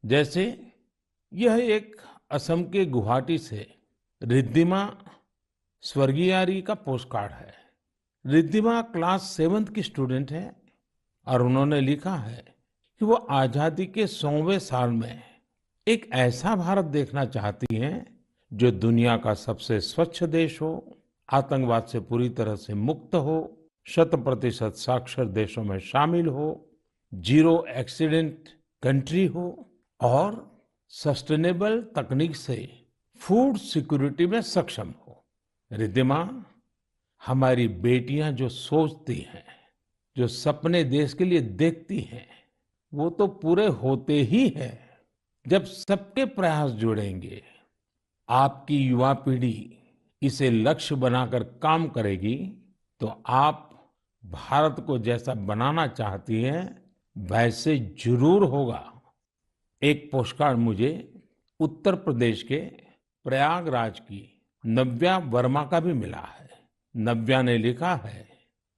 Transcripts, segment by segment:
जैसे यह एक असम के गुवाहाटी से रिद्धिमा स्वर्गियारी का पोस्ट कार्ड है। रिद्धिमा क्लास 7th की स्टूडेंट है और उन्होंने लिखा है कि वो आजादी के 100वें साल में एक ऐसा भारत देखना चाहती हैं जो दुनिया का सबसे स्वच्छ देश हो, आतंकवाद से पूरी तरह से मुक्त हो, 100% साक्षर देशों में शामिल हो, जीरो एक्सीडेंट कंट्री हो और सस्टेनेबल तकनीक से फूड सिक्योरिटी में सक्षम हो। रिद्धिमा, हमारी बेटियां जो सोचती हैं, जो सपने देश के लिए देखती हैं, वो तो पूरे होते ही हैं जब सबके प्रयास जुड़ेंगे। आपकी युवा पीढ़ी इसे लक्ष्य बनाकर काम करेगी तो आप भारत को जैसा बनाना चाहती हैं वैसे जरूर होगा। एक पोस्टकार्ड मुझे उत्तर प्रदेश के प्रयागराज की नव्या वर्मा का भी मिला है। नव्या ने लिखा है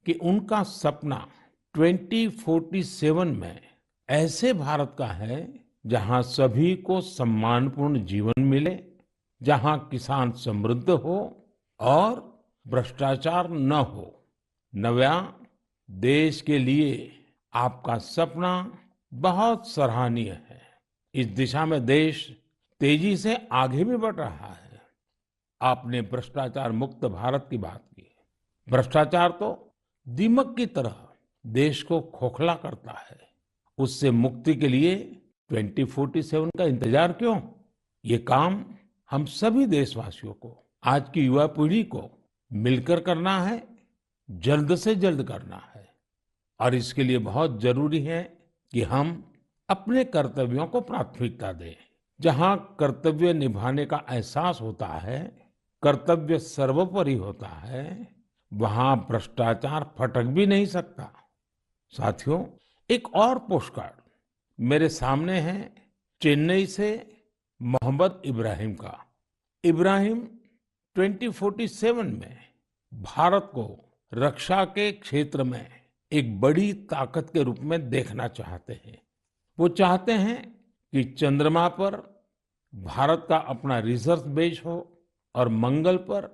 कि उनका सपना 2047 में ऐसे भारत का है जहां सभी को सम्मानपूर्ण जीवन मिले, जहां किसान समृद्ध हो और भ्रष्टाचार न हो। नव्या, देश के लिए आपका सपना बहुत सराहनीय है। इस दिशा में देश तेजी से आगे भी बढ़ रहा है। आपने भ्रष्टाचार मुक्त भारत की बात की। भ्रष्टाचार तो दीमक की तरह देश को खोखला करता है। उससे मुक्ति के लिए 2047 का इंतजार क्यों? ये काम हम सभी देशवासियों को, आज की युवा पीढ़ी को मिलकर करना है, जल्द से जल्द करना है। और इसके लिए बहुत जरूरी है कि हम अपने कर्तव्यों को प्राथमिकता दें। जहां कर्तव्य निभाने का एहसास होता है, कर्तव्य सर्वोपरि होता है, वहां भ्रष्टाचार फटक भी नहीं सकता। साथियों, एक और पोस्टकार्ड मेरे सामने है चेन्नई से मोहम्मद इब्राहिम का। इब्राहिम 2047 में भारत को रक्षा के क्षेत्र में एक बड़ी ताकत के रूप में देखना चाहते हैं। वो चाहते हैं कि चंद्रमा पर भारत का अपना रिसर्च बेस हो और मंगल पर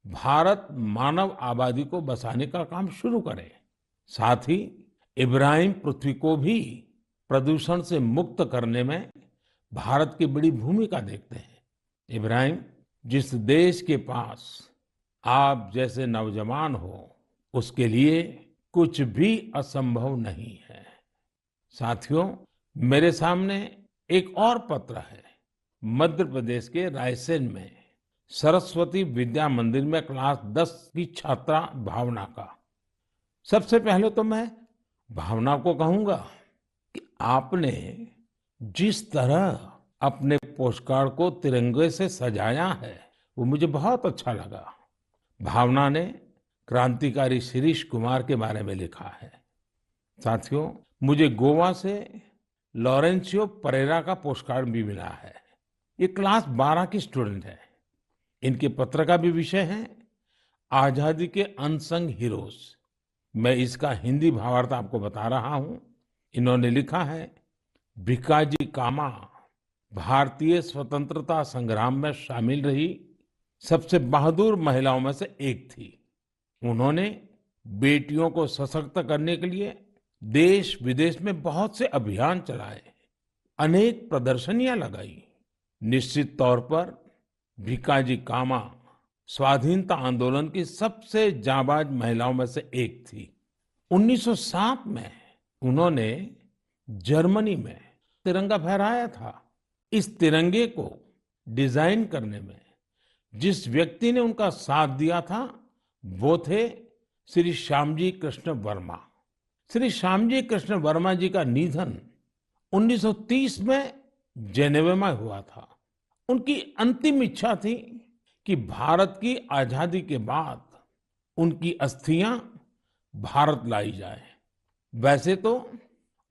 भारत मानव आबादी को बसाने का काम शुरू करे। साथ ही इब्राहिम पृथ्वी को भी प्रदूषण से मुक्त करने में भारत की बड़ी भूमिका देखते हैं। इब्राहिम, जिस देश के पास आप जैसे नौजवान हो, उसके लिए कुछ भी असंभव नहीं है। साथियों, मेरे सामने एक और पत्र है मध्य प्रदेश के रायसेन में सरस्वती विद्या मंदिर में क्लास 10 की छात्रा भावना का। सबसे पहले तो मैं भावना को कहूंगा कि आपने जिस तरह अपने पोस्टकार्ड को तिरंगे से सजाया है वो मुझे बहुत अच्छा लगा। भावना ने क्रांतिकारी शिरीष कुमार के बारे में लिखा है। साथियों, मुझे गोवा से लॉरेंशियो परेरा का पोस्टकार्ड भी मिला है। ये क्लास 12 की स्टूडेंट है। इनके पत्र का भी विषय है आजादी के अनसंग हीरोज। मैं इसका हिंदी भावार्थ आपको बता रहा हूं। इन्होंने लिखा है, भिकाजी कामा भारतीय स्वतंत्रता संग्राम में शामिल रही सबसे बहादुर महिलाओं में से एक थी। उन्होंने बेटियों को सशक्त करने के लिए देश विदेश में बहुत से अभियान चलाए, अनेक प्रदर्शनियां लगाई। निश्चित तौर पर भिकाजी कामा स्वाधीनता आंदोलन की सबसे जाबाज महिलाओं में से एक थी। 1907 में उन्होंने जर्मनी में तिरंगा फहराया था। इस तिरंगे को डिजाइन करने में जिस व्यक्ति ने उनका साथ दिया था वो थे श्री श्यामजी कृष्ण वर्मा। श्री श्यामजी कृष्ण वर्मा जी का निधन 1930 में जेनेवा में हुआ था। उनकी अंतिम इच्छा थी कि भारत की आजादी के बाद उनकी अस्थियां भारत लाई जाए। वैसे तो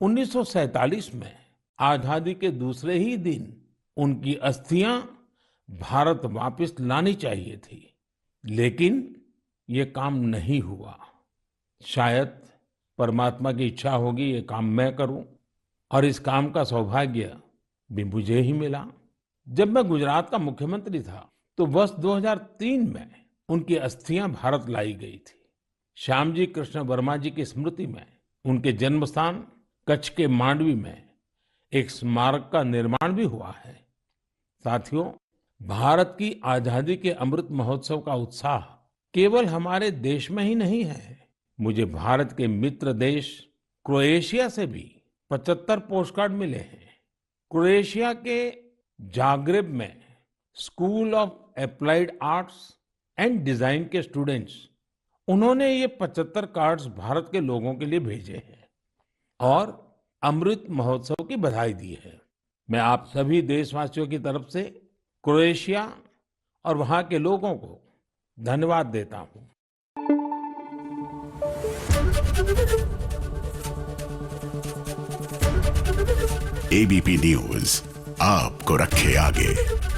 1947 में आजादी के दूसरे ही दिन उनकी अस्थियां भारत वापस लानी चाहिए थी, लेकिन ये काम नहीं हुआ। शायद परमात्मा की इच्छा होगी ये काम मैं करूं और इस काम का सौभाग्य भी मुझे ही मिला। जब मैं गुजरात का मुख्यमंत्री था तो वर्ष 2003 में उनकी अस्थियां भारत लाई गई थी। श्यामजी कृष्ण वर्मा जी की स्मृति में उनके जन्म स्थान कच्छ के मांडवी में एक स्मारक का निर्माण भी हुआ है। साथियों, भारत की आजादी के अमृत महोत्सव का उत्साह केवल हमारे देश में ही नहीं है। मुझे भारत के मित्र देश क्रोएशिया से भी 75 पोस्टकार्ड मिले हैं। क्रोएशिया के जाग्रेब में school of applied arts and design के स्टूडेंट्स, उन्होंने ये 75 कार्ड्स भारत के लोगों के लिए भेजे हैं और अमृत महोत्सव की बधाई दी है। मैं आप सभी देशवासियों की तरफ से क्रोएशिया और वहां के लोगों को धन्यवाद देता हूं। एबीपी न्यूज आपको रखे आगे।